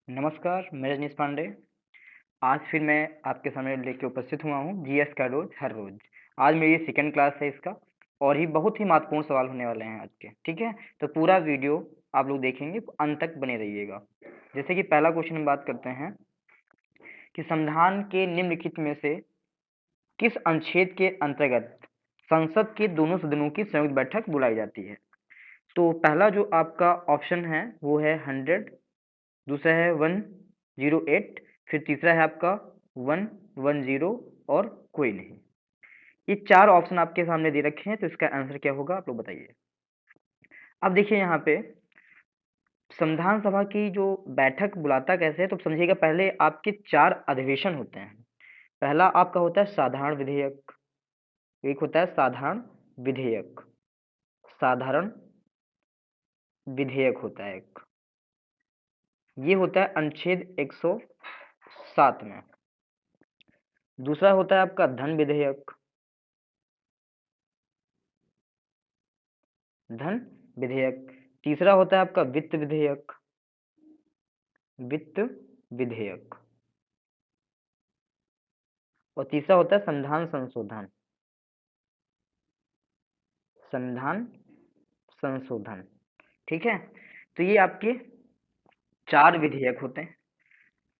नमस्कार, मैं रजनीश पांडे। आज फिर मैं आपके सामने लेके उपस्थित हुआ हूँ जीएस का रोज हर रोज। आज मेरी सेकंड क्लास है इसका और ये बहुत ही महत्वपूर्ण सवाल होने वाले हैं आज के, ठीक है? तो पूरा वीडियो आप लोग देखेंगे, अंत तक बने रहिएगा। जैसे कि पहला क्वेश्चन हम बात करते हैं कि संविधान के निम्नलिखित में से किस अनुच्छेद के अंतर्गत संसद के दोनों सदनों की संयुक्त बैठक बुलाई जाती है? तो पहला जो आपका ऑप्शन है वो है 100, दूसरा है 108, फिर तीसरा है आपका 110 और कोई नहीं। ये चार ऑप्शन आपके सामने दे रखे हैं, तो इसका आंसर क्या होगा आप लोग बताइए। अब देखिए यहाँ पे संविधान सभा की जो बैठक बुलाता कैसे है, तो समझिएगा पहले आपके चार अधिवेशन होते हैं। पहला आपका होता है साधारण विधेयक, एक होता है साधारण विधेयक, साधारण विधेयक होता है एक, ये होता है अनुच्छेद 107 में। दूसरा होता है आपका धन विधेयक, धन विधेयक। तीसरा होता है आपका वित्त विधेयक, वित्त विधेयक। और तीसरा होता है संविधान संशोधन, संविधान संशोधन। ठीक है, तो ये आपके चार विधेयक होते हैं।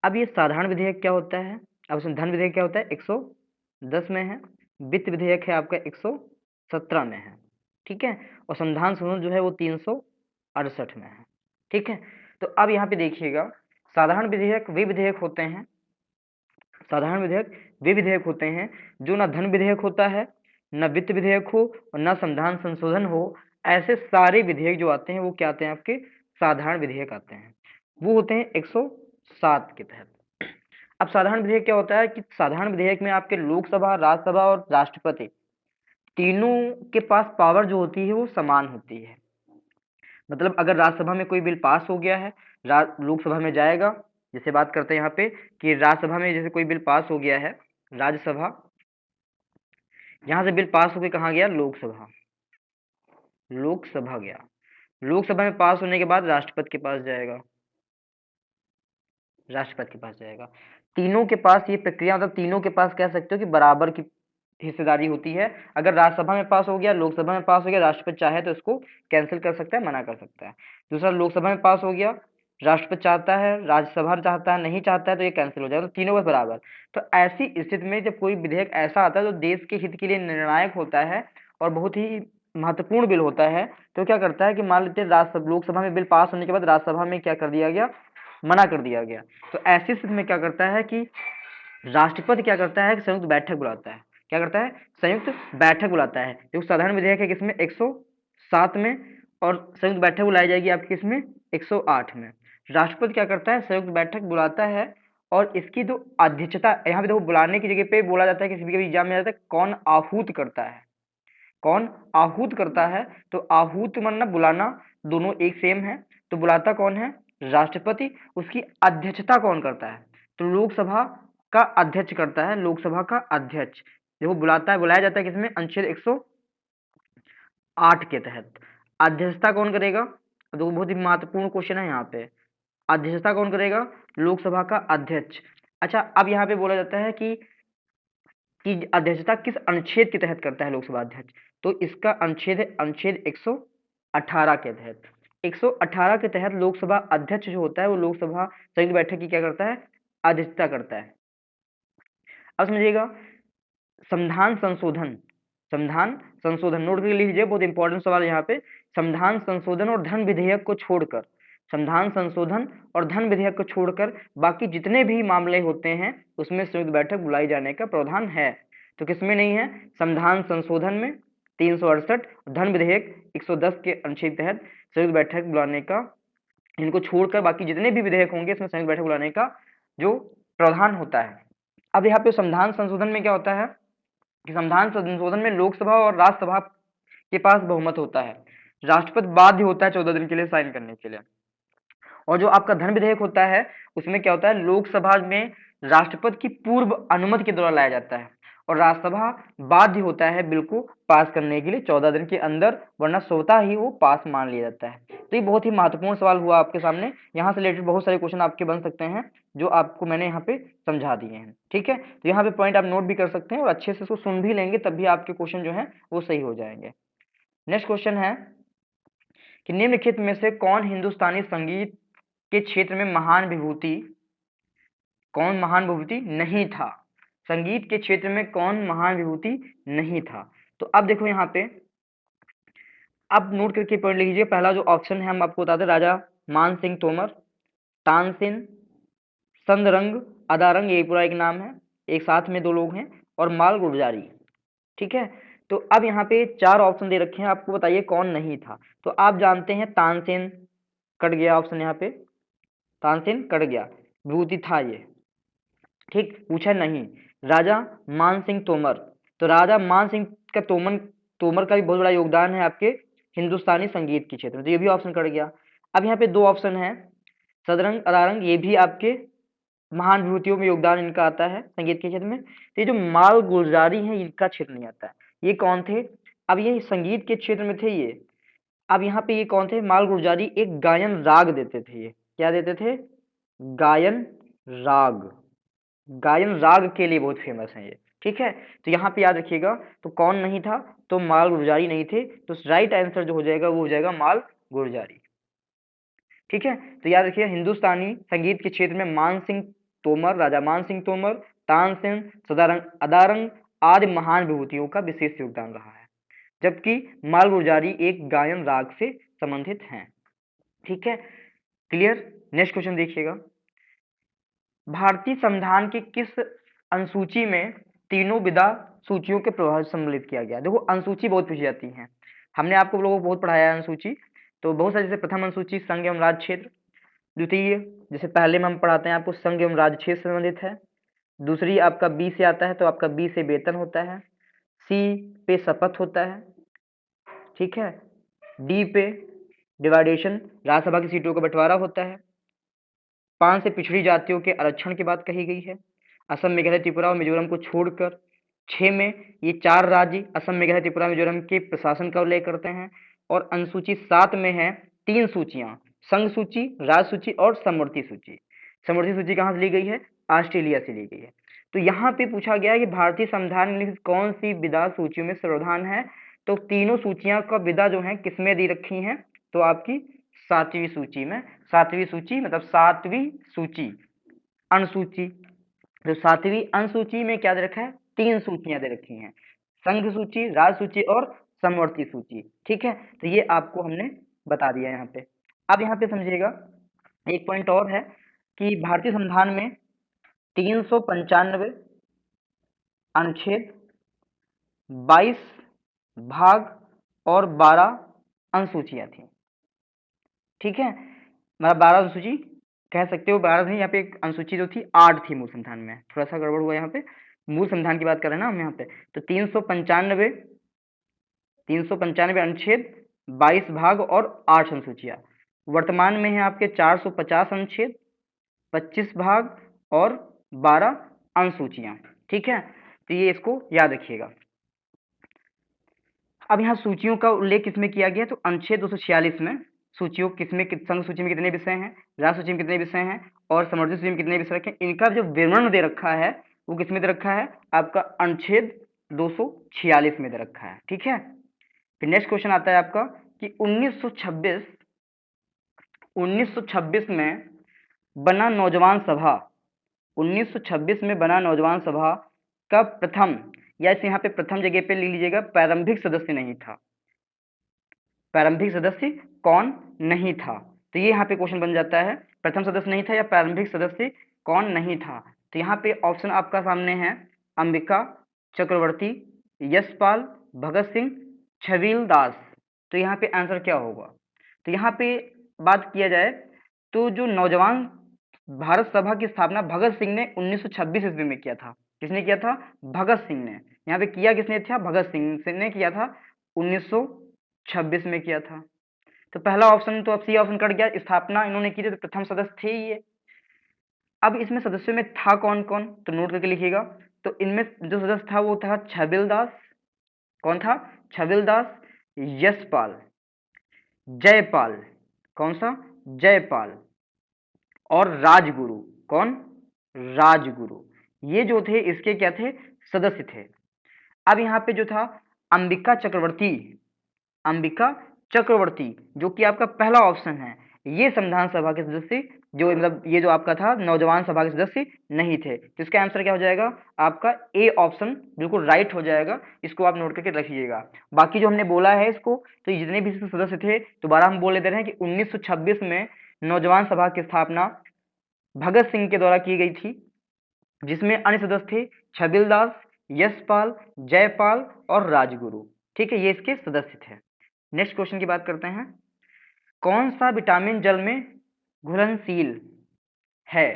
अब ये साधारण विधेयक क्या होता है, अब उसमें धन विधेयक क्या होता है 110 में है, वित्त विधेयक है आपका 117 में है, ठीक है, और संविधान संशोधन जो है वो 368 में है। ठीक है, तो अब यहाँ पे देखिएगा साधारण विधेयक वे विधेयक होते हैं, साधारण विधेयक वे विधेयक होते हैं जो ना धन विधेयक होता है, न वित्त विधेयक हो और न संविधान संशोधन हो। ऐसे सारे विधेयक जो आते हैं वो क्या आते हैं आपके साधारण विधेयक आते हैं, वो होते हैं 107 के तहत। अब साधारण विधेयक क्या होता है कि साधारण विधेयक में आपके लोकसभा, राज्यसभा और राष्ट्रपति तीनों के पास पावर जो होती है वो समान होती है। मतलब अगर राज्यसभा में कोई बिल पास हो गया है, लोकसभा में जाएगा। जैसे बात करते हैं यहाँ पे कि राज्यसभा में जैसे कोई बिल पास हो गया है, राज्यसभा, यहाँ से बिल पास होकर कहाँ गया, लोकसभा, लोकसभा गया, लोकसभा में पास होने के बाद राष्ट्रपति के पास जाएगा, राष्ट्रपति के पास जाएगा। तीनों के पास ये प्रक्रिया, मतलब तीनों के पास कह सकते हो कि बराबर की हिस्सेदारी होती है। अगर राज्यसभा में पास हो गया, लोकसभा में पास हो गया, राष्ट्रपति चाहे तो इसको कैंसिल कर सकता है, मना कर सकता है। दूसरा, लोकसभा में पास हो गया, राष्ट्रपति चाहता है, राज्यसभा चाहता है, नहीं चाहता है तो ये कैंसिल हो जाएगा, तो तीनों का बराबर। तो ऐसी स्थिति में जब कोई विधेयक ऐसा आता है जो देश के हित के लिए निर्णायक होता है और बहुत ही महत्वपूर्ण बिल होता है, तो क्या करता है कि मान लेते हैं लोकसभा में बिल पास होने के बाद राज्यसभा में क्या कर दिया गया, मना कर दिया गया। तो ऐसी स्थिति में क्या करता है कि राष्ट्रपति क्या करता है, संयुक्त बैठक बुलाता है। क्या करता है, संयुक्त बैठक बुलाता है। जो साधारण विधेयक है किसमें 107 में, और संयुक्त बैठक बुलाई जाएगी आपकी किसमें 108 में। राष्ट्रपति क्या करता है, संयुक्त बैठक बुलाता है और इसकी जो अध्यक्षता, यहाँ पे देखो बुलाने की जगह पे बोला जाता है, किसी भी एग्जाम में जाता है कौन आहूत करता है, कौन आहूत करता है, तो आहूत मानना बुलाना दोनों एक सेम है। तो बुलाता कौन है, राष्ट्रपति। उसकी अध्यक्षता कौन करता है, तो लोकसभा का अध्यक्ष करता है, लोकसभा का अध्यक्ष। देखो बुलाता है, बुलाया जाता है किसमें, अनुच्छेद 108 के तहत। अध्यक्षता कौन करेगा, तो बहुत ही महत्वपूर्ण क्वेश्चन है यहाँ पे, अध्यक्षता कौन करेगा, लोकसभा का अध्यक्ष। अच्छा, अब यहाँ पे बोला जाता है कि अध्यक्षता किस अनुच्छेद के तहत करता है लोकसभा अध्यक्ष, तो इसका अनुच्छेद है अनुच्छेद 118 के तहत। 118 के तहत लोकसभा अध्यक्ष जो होता है वो लोकसभा संयुक्त बैठक की क्या करता है, अध्यक्षता करता है। अब समझिएगा संविधान संशोधन, संविधान संशोधन नोट कर लीजिए, बहुत इंपॉर्टेंट सवाल यहाँ पे। संविधान संशोधन और धन विधेयक को छोड़कर, संविधान संशोधन और धन विधेयक को छोड़कर बाकी जितने भी मामले होते हैं उसमें संयुक्त बैठक बुलाई जाने का प्रावधान है। तो किसमें नहीं है, संविधान संशोधन में 368, धन विधेयक 110 के अनुच्छेद तहत संयुक्त बैठक बुलाने का, इनको छोड़कर बाकी जितने भी विधेयक होंगे इसमें संयुक्त बैठक बुलाने का जो प्रावधान होता है। अब यहाँ पे संविधान संशोधन में क्या होता है कि संविधान संशोधन में लोकसभा और राज्यसभा के पास बहुमत होता है, राष्ट्रपति बाध्य होता है 14 दिन के लिए साइन करने के लिए। और जो आपका धन विधेयक होता है उसमें क्या होता है, लोकसभा में राष्ट्रपति की पूर्व अनुमति के द्वारा लाया जाता है और राज्यसभा बाध्य होता है बिल को पास करने के लिए 14 दिन के अंदर, वरना स्वतः ही वो पास मान लिया जाता है। तो ये बहुत ही महत्वपूर्ण सवाल हुआ आपके सामने। यहाँ से रिलेटेड बहुत सारे क्वेश्चन आपके बन सकते हैं जो आपको मैंने यहाँ पे समझा दिए हैं। ठीक है, तो यहाँ पे पॉइंट आप नोट भी कर सकते हैं और अच्छे से इसको सुन भी लेंगे, तब भी आपके क्वेश्चन जो है वो सही हो जाएंगे। नेक्स्ट क्वेश्चन है कि निम्नलिखित में से कौन हिंदुस्तानी संगीत के क्षेत्र में महान विभूति नहीं था? संगीत के क्षेत्र में कौन महान विभूति नहीं था? तो अब देखो यहाँ पे अब नोट करके पढ़ लीजिए। पहला जो ऑप्शन है हम आपको बताते हैं, राजा मान सिंह तोमर, तानसेन, संदरंग, अदारंग, ये पूरा एक नाम है, एक साथ में दो लोग हैं, और माल गुलजारी। ठीक है, तो अब यहाँ पे 4 ऑप्शन दे रखे हैं, आपको बताइए कौन नहीं था। तो आप जानते हैं तानसेन, कट गया ऑप्शन यहाँ पे, तानसेन कट गया, विभूति था ये। ठीक, पूछा नहीं। राजा मान सिंह तोमर, तो राजा मान सिंह का तोमर का भी बहुत बड़ा योगदान है आपके हिंदुस्तानी संगीत के क्षेत्र में, तो ये भी ऑप्शन कट गया। अब यहाँ पे 2 ऑप्शन है, सदरंग, अदारंग, ये भी आपके महान विभूतियों में योगदान इनका आता है संगीत के क्षेत्र में। तो ये जो माल गुलजारी है इनका क्षेत्र नहीं आता है। ये कौन थे? अब ये संगीत के क्षेत्र में थे ये। अब यहाँ पे ये कौन थे? माल गुलजारी एक गायन राग देते थे। ये क्या देते थे? गायन राग। गायन राग के लिए बहुत फेमस है ये। ठीक है, तो यहाँ पे याद रखिएगा, तो कौन नहीं था? तो माल गुलजारी नहीं थे। तो राइट आंसर जो हो जाएगा वो हो जाएगा माल गुलजारी। ठीक है, तो याद रखिए हिंदुस्तानी संगीत के क्षेत्र में मान सिंह तोमर, राजा मान सिंह तोमर, तानसेन, सदारंग, अदारंग आदि महान विभूतियों का विशेष योगदान रहा है, जबकि माल गुलजारी एक गायन राग से संबंधित हैं। ठीक है, क्लियर। नेक्स्ट क्वेश्चन देखिएगा, भारतीय संविधान की किस अनुसूची में तीनों विधा सूचियों के प्रभाव सम्मिलित किया गया? देखो अनुसूची बहुत पूछी जाती है, हमने आपको लोगों को बहुत पढ़ाया है अनुसूची। तो बहुत सारे, जैसे प्रथम अनुसूची संघ एवं राज्य क्षेत्र, द्वितीय जैसे पहले में हम पढ़ाते हैं आपको संघ एवं राज्य क्षेत्र से संबंधित है, दूसरी आपका बी से आता है, तो आपका बी से वेतन होता है, सी पे शपथ होता है, ठीक है, डी पे डिवाइडेशन, राज्यसभा की सीटों का बंटवारा होता है, 5 से पिछड़ी जातियों के आरक्षण की बात कही गई है, असम, मेघालय, त्रिपुरा और मिजोरम को छोड़कर। 6 में ये 4 राज्य असम, मेघालय, त्रिपुरा, मिजोरम के प्रशासन का उल्लेख करते हैं। और अनुसूची 7 में है 3 सूचियां, संघ सूची, राज्य सूची और समवर्ती सूची। समवर्ती सूची कहाँ से ली गई है? ऑस्ट्रेलिया से ली गई है। तो यहाँ पे पूछा गया है कि भारतीय संविधान में कौन सी विधा सूचियों में सर्वधान है? तो तीनों सूचियां का विधा जो है किसमें दी रखी है? तो आपकी 7वीं सूची में। 7वीं सूची मतलब 7वीं सूची, अनुसूची। तो 7वीं अनुसूची में क्या दे रखा है? 3 सूचियां दे रखी हैं, संघ सूची, राज्य सूची और समवर्ती सूची। ठीक है, तो ये आपको हमने बता दिया यहाँ पे। अब यहाँ पे समझिएगा एक पॉइंट और है कि भारतीय संविधान में 395 अनुच्छेद, 22 भाग और 12 अनुसूचियां थी। ठीक है, मतलब 12 अनुसूची कह सकते हो, 12 नहीं, यहाँ पे एक अनुसूची जो थी 8 थी मूल संविधान में, थोड़ा सा गड़बड़ हुआ यहाँ पे, मूल संविधान की बात कर रहे हैं ना हम यहाँ पे। तो 395 अनुच्छेद, 22 भाग और 8 अनुसूचियां। वर्तमान में है आपके 450 अनुच्छेद, 25 भाग और 12 अनुसूचियां। ठीक है, तो ये इसको याद रखिएगा। अब यहाँ सूचियों का उल्लेख किसमें किया गया? तो अनुच्छेद 246 में सूचियों किसमें, संघ सूची में कितने विषय हैं, राज्य सूची में कितने विषय हैं और समवर्ती सूची में कितने विषय रखे, इनका जो विवरण दे रखा है वो किसमें दे रखा है? आपका अनुच्छेद 246 में दे रखा है। ठीक है, फिर नेक्स्ट क्वेश्चन आता है आपका कि 1926 में बना नौजवान सभा, 1926 में बना नौजवान सभा का प्रथम, या इस यहाँ पे प्रथम जगह पे ले लीजिएगा, प्रारंभिक सदस्य नहीं था। प्रारंभिक सदस्य कौन नहीं था? तो ये यहाँ पे क्वेश्चन बन जाता है, प्रथम सदस्य नहीं था या प्रारंभिक सदस्य कौन नहीं था। तो यहाँ पे ऑप्शन आपका सामने है, अंबिका चक्रवर्ती, यशपाल, भगत सिंह, छबील दास। तो यहाँ पे आंसर क्या होगा? तो यहाँ पे बात किया जाए तो जो नौजवान भारत सभा की स्थापना भगत सिंह ने 1926 ईस्वी में किया था। किसने किया था? भगत सिंह ने। यहाँ पे किया किसने था? भगत सिंह ने किया था, 1926 में किया था। तो पहला ऑप्शन तो अब सी ऑप्शन कट गया, स्थापना इन्होंने की थी, तो प्रथम सदस्य थे ये। अब इसमें सदस्यों में था कौन कौन? तो नोट करके लिखिएगा, तो इनमें जो सदस्य था वो था छबिल दास, कौन था? छबिल दास, यशपाल, जयपाल, कौन सा? जयपाल, और राजगुरु, कौन? राजगुरु। ये जो थे इसके क्या थे? सदस्य थे। अब यहाँ पे जो था अंबिका चक्रवर्ती, अंबिका चक्रवर्ती जो कि आपका पहला ऑप्शन है, ये संविधान सभा के सदस्य, जो मतलब ये जो आपका था नौजवान सभा के सदस्य नहीं थे। तो इसका आंसर क्या हो जाएगा? आपका ए ऑप्शन बिल्कुल राइट हो जाएगा। इसको आप नोट करके रखिएगा। बाकी जो हमने बोला है इसको, तो जितने भी इसमें सदस्य थे दोबारा हम बोल देते हैं कि 1926 में नौजवान सभा की स्थापना भगत सिंह के द्वारा की गई थी, जिसमें अन्य सदस्य थे छबिल दास, यशपाल, जयपाल और राजगुरु। ठीक है, ये इसके सदस्य थे। नेक्स्ट क्वेश्चन की बात करते हैं। कौन सा विटामिन जल में घुलनशील है?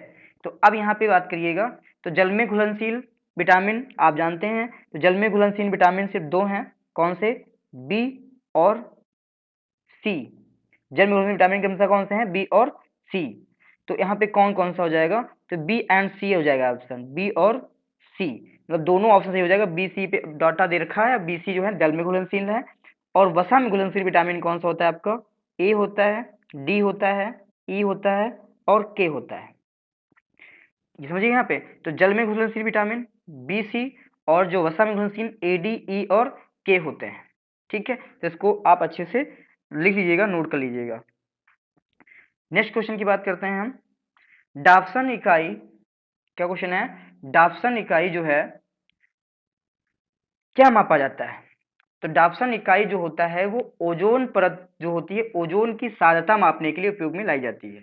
तो अब यहाँ पे बात करिएगा, तो जल में घुलनशील विटामिन आप जानते हैं, तो जल में घुलनशील विटामिन सिर्फ दो हैं, कौन से? बी और सी। जल में घुलनशील विटामिन के अनुसार कौन से हैं? बी और सी। तो यहाँ पे कौन कौन सा हो जाएगा? तो बी एंड सी हो जाएगा ऑप्शन, बी और सी, मतलब दोनों ऑप्शन सही हो जाएगा। बी सी पे डाटा दे रखा है, बी सी जो है जल में घुलनशील है। और वसा में घुलनशील विटामिन कौन सा होता है आपका? ए होता है, डी होता है, ई होता है और के होता है। ये समझिए यहाँ पे, तो जल में घुलनशील विटामिन बी सी, और जो वसा में घुलनशील ए डी ई और के होते हैं। ठीक है, तो इसको आप अच्छे से लिख लीजिएगा, नोट कर लीजिएगा। नेक्स्ट क्वेश्चन की बात करते हैं हम। डाप्सन इकाई, क्या क्वेश्चन है? डाप्सन इकाई जो है क्या मापा जाता है? तो डाप्सन इकाई जो होता है वो ओजोन परत जो होती है, ओजोन की साध्यता मापने के लिए उपयोग में लाई जाती है।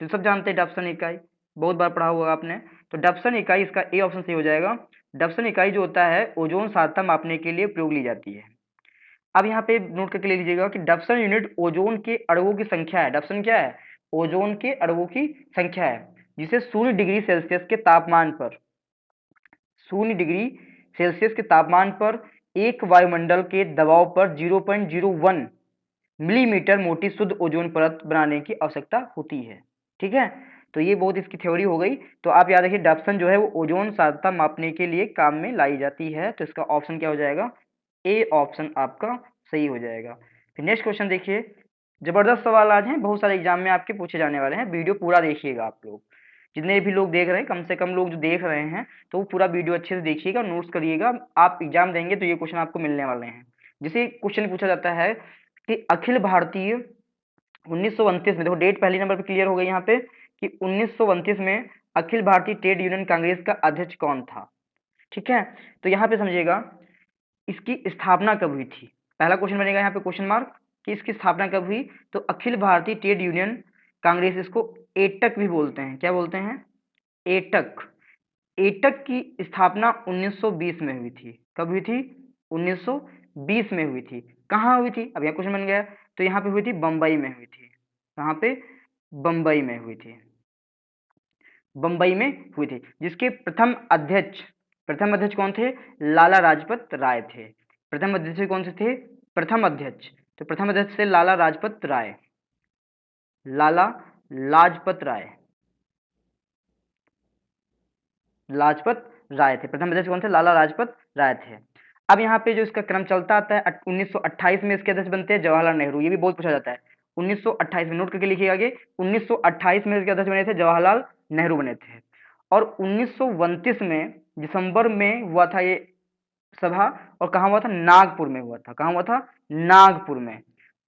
तो सब जानते हैं डाप्सन इकाई, बहुत बार पढ़ा होगा आपने। तो डाप्सन इकाई, इसका ए ऑप्शन सही हो जाएगा। डाप्सन इकाई जो होता है ओजोन साध्यता मापने के लिए उपयोग ली जाती है। अब यहाँ पे नोट करके ले लीजिएगा कि डाप्सन यूनिट ओजोन के अणुओं की संख्या है। डाप्सन क्या है? ओजोन के अणुओं की संख्या है, जिसे 0 डिग्री सेल्सियस के तापमान पर, 0 डिग्री सेल्सियस के तापमान पर एक वायुमंडल के दबाव पर 0.01 मिलीमीटर मोटी शुद्ध ओजोन परत बनाने की आवश्यकता होती है। ठीक है, तो ये बहुत इसकी थ्योरी हो गई। तो आप याद रखिए डाप्सन जो है वो ओजोन साध्यता मापने के लिए काम में लाई जाती है। तो इसका ऑप्शन क्या हो जाएगा? ए ऑप्शन आपका सही हो जाएगा। फिर नेक्स्ट क्वेश्चन देखिए, जबरदस्त सवाल आज हैं, बहुत सारे एग्जाम में आपके पूछे जाने वाले हैं। वीडियो पूरा देखिएगा आप लोग, जितने भी लोग देख रहे हैं, कम से कम लोग जो देख रहे हैं, तो वो पूरा वीडियो अच्छे से देखिएगा, नोट्स करिएगा। आप एग्जाम देंगे तो ये क्वेश्चन आपको मिलने वाले हैं। जैसे क्वेश्चन पूछा जाता है कि अखिल भारतीय 1929 में, देखो डेट पहले नंबर पे क्लियर हो गई यहाँ पे कि 1929 में अखिल भारतीय ट्रेड यूनियन कांग्रेस का अध्यक्ष कौन था। ठीक है, तो यहाँ पे समझिएगा इसकी स्थापना कब हुई थी। पहला क्वेश्चन बनेगा यहाँ पे क्वेश्चन मार्क कि इसकी स्थापना कब हुई। तो अखिल भारतीय ट्रेड यूनियन कांग्रेस, इसको एटक भी बोलते हैं, क्या बोलते हैं? एटक। एटक की स्थापना 1920 में हुई थी। कब हुई थी? 1920 में हुई थी। कहाँ हुई थी? अब यहाँ क्वेश्चन बन गया, तो यहाँ पे हुई थी बम्बई में हुई थी। कहाँ पे? बम्बई में हुई थी, बम्बई में हुई थी, जिसके प्रथम अध्यक्ष कौन थे? लाला लाजपत राय थे। प्रथम अध्यक्ष कौन से थे? प्रथम अध्यक्ष, तो प्रथम अध्यक्ष से लाला लाजपत राय, लाला लाजपत राय, लाजपत राय थे। प्रथम अध्यक्ष कौन थे? लाला लाजपत राय थे। अब यहाँ पे जो इसका क्रम चलता आता है, 1928 में इसके अध्यक्ष बनते हैं जवाहरलाल नेहरू। ये भी बहुत पूछा जाता है, 1928 में, नोट करके लिखिए आगे। 1928 में इसके अध्यक्ष बने थे जवाहरलाल नेहरू बने थे। और 1929 में दिसंबर में हुआ था ये सभा, और कहाँ हुआ था? नागपुर में हुआ था। कहाँ हुआ था? नागपुर में।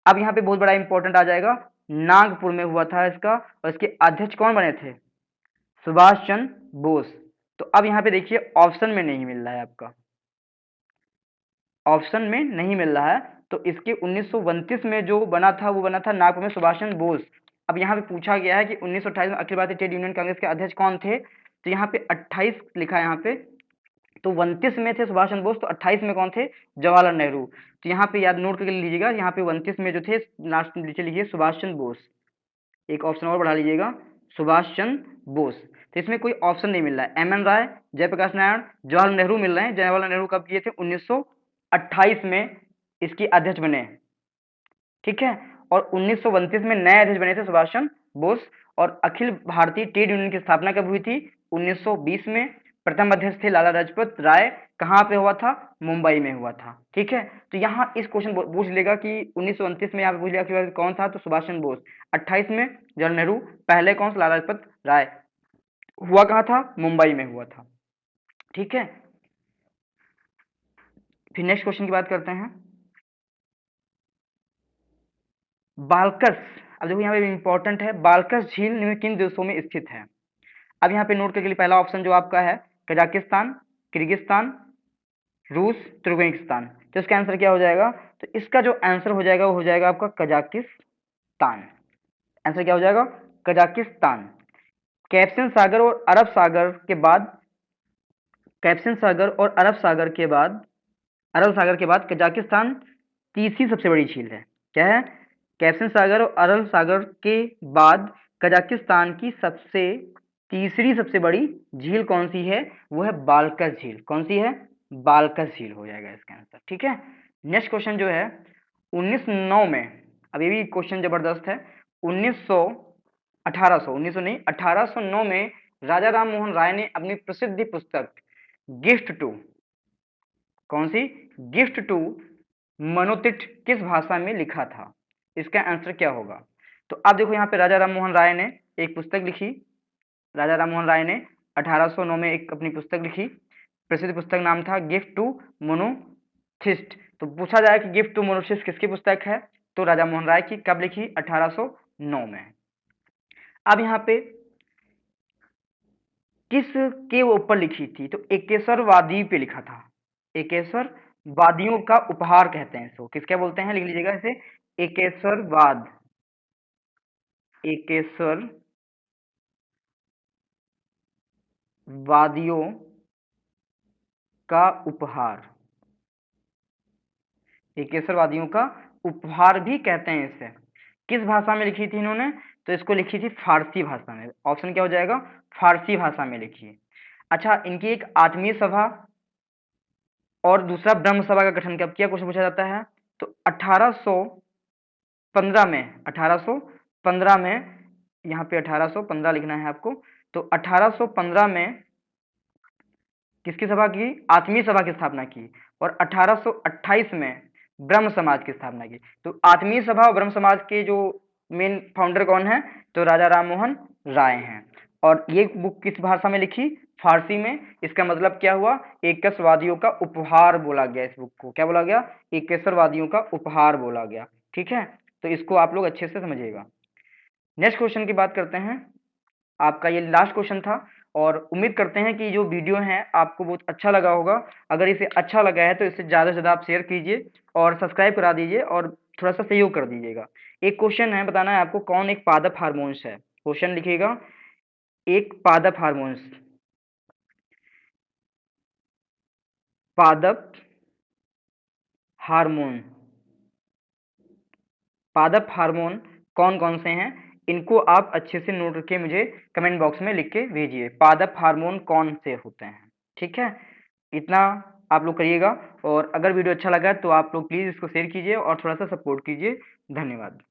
अब यहाँ पे बहुत बड़ा इंपॉर्टेंट आ जाएगा, नागपुर में हुआ था इसका, और इसके अध्यक्ष कौन बने थे? सुभाष चंद्र बोस। तो अब यहाँ पे देखिए ऑप्शन में नहीं मिल रहा है आपका, ऑप्शन में नहीं मिल रहा है। तो इसके 1929 में जो बना था वो बना था नागपुर में, सुभाष चंद्र बोस। अब यहाँ पे पूछा गया है कि 1928 में अखिल भारतीय ट्रेड यूनियन कांग्रेस के अध्यक्ष कौन थे, तो यहाँ पे 28 लिखा है यहाँ पे, तो 29 में थे सुभाष चंद्र बोस, तो 28 में कौन थे? जवाहरलाल नेहरू। तो यहाँ पे याद नोट करके लीजिएगा, यहाँ पे 29 में जो थे लास्ट नीचे लिखिए सुभाष चंद्र बोस, एक ऑप्शन और बढ़ा लीजिएगा, सुभाष चंद्र बोस। तो इसमें कोई ऑप्शन नहीं मिल रहा है। एम एन राय, जयप्रकाश नारायण, जवाहरलाल नेहरू मिल रहे हैं। जवाहरलाल नेहरू कब किए थे? 1928 में इसके अध्यक्ष बने। ठीक है, और 1929 में नए अध्यक्ष बने थे सुभाष चंद्र बोस। और अखिल भारतीय ट्रेड यूनियन की स्थापना कब हुई थी? 1920 में। प्रथम अध्यक्ष थे लाला लाजपत राय, कहाँ पे हुआ था? मुंबई में हुआ था। ठीक है, तो यहाँ इस क्वेश्चन पूछ लेगा कि 1929 में यहाँ पे पूछ लेगा कि कौन था, तो सुभाष चंद्र बोस। 28 में जवाहरलाल नेहरू, पहले कौन सा? लाला लाजपत राय। हुआ कहाँ था? मुंबई में हुआ था। ठीक है, फिर नेक्स्ट क्वेश्चन की बात करते हैं। बालकस, अब देखो यहाँ पे इंपॉर्टेंट है, बालकस झील निम्न किन देशों में स्थित है? अब यहाँ पे नोट करके लिए पहला ऑप्शन जो आपका है कजाकिस्तान, किर्गिस्तान, रूस, तुर्कमेनिस्तान। तो इसका आंसर क्या हो जाएगा? तो इसका जो आंसर हो जाएगा वो हो जाएगा आपका कजाकिस्तान। आंसर क्या हो जाएगा? कजाकिस्तान। कैस्पियन सागर और अरब सागर के बाद, कैस्पियन सागर और अरब सागर के बाद कजाकिस्तान तीसरी सबसे बड़ी झील है। क्या है? कैस्पियन सागर और अरब सागर के बाद कजाकिस्तान की तीसरी सबसे बड़ी झील कौन सी है? वो है बालकस झील। कौन सी है? बालकस झील हो जाएगा इसका आंसर। ठीक है, नेक्स्ट क्वेश्चन जो है 1909 में, अब ये भी क्वेश्चन जबरदस्त है। 1900 नहीं 1809 में राजा राम मोहन राय ने अपनी प्रसिद्ध पुस्तक गिफ्ट टू, कौन सी? गिफ्ट टू मनोतिट किस भाषा में लिखा था? इसका आंसर क्या होगा? तो आप देखो यहाँ पे राजा राम मोहन राय ने एक पुस्तक लिखी, राजा राम मोहन राय ने 1809 में एक अपनी पुस्तक लिखी, प्रसिद्ध पुस्तक नाम था गिफ्ट टू मोनोथिस्ट। तो पूछा जाए कि गिफ्ट टू मोनोथिस्ट किसकी पुस्तक है, तो राजा मोहन राय की। कब लिखी? 1809 में। अब यहाँ पे किस के ऊपर लिखी थी? तो एकेश्वर वादी पे लिखा था। एकेश्वर वादियों का उपहार कहते हैं इसको। किसके बोलते हैं? लिख लीजिएगा इसे, एकेश्वरवाद, एकेश्वर वादियों का उपहार, एकेश्वरवादियों का उपहार भी कहते हैं इसे। किस भाषा में लिखी थी इन्होंने? तो इसको लिखी थी फारसी भाषा में। ऑप्शन क्या हो जाएगा? फारसी भाषा में लिखी। अच्छा, इनकी एक आत्मीय सभा और दूसरा ब्रह्म सभा का गठन कब किया? क्वेश्चन पूछा जाता है। तो 1815 में, 1815 में, यहाँ पे 1815 लिखना है आपको। तो 1815 में किसकी सभा की? आत्मीय सभा की स्थापना की। और 1828 में ब्रह्म समाज की स्थापना की। तो आत्मीय सभा और ब्रह्म समाज के जो मेन फाउंडर कौन है? तो राजा राम मोहन राय हैं। और ये बुक किस भाषा में लिखी? फारसी में। इसका मतलब क्या हुआ? एकेश्वरवादियों का उपहार बोला गया। इस बुक को क्या बोला गया? एकेश्वरवादियों का उपहार बोला गया। ठीक है, तो इसको आप लोग अच्छे से समझिएगा। नेक्स्ट क्वेश्चन की बात करते हैं। आपका ये लास्ट क्वेश्चन था और उम्मीद करते हैं कि जो वीडियो है आपको बहुत अच्छा लगा होगा। अगर इसे अच्छा लगा है तो इसे ज़्यादा से ज़्यादा आप शेयर कीजिए और सब्सक्राइब करा दीजिए और थोड़ा सा सहयोग कर दीजिएगा। एक क्वेश्चन है, बताना है आपको कौन एक पादप हार्मोन्स है। क्वेश्चन लिखिएगा, एक पादप हार्मोन्स, पादप हार्मोन, पादप हार्मोन कौन कौन से हैं? इनको आप अच्छे से नोट करके मुझे कमेंट बॉक्स में लिख के भेजिए, पादप हार्मोन कौन से होते हैं। ठीक है, इतना आप लोग करिएगा। और अगर वीडियो अच्छा लगा तो आप लोग प्लीज़ इसको शेयर कीजिए और थोड़ा सा सपोर्ट कीजिए। धन्यवाद।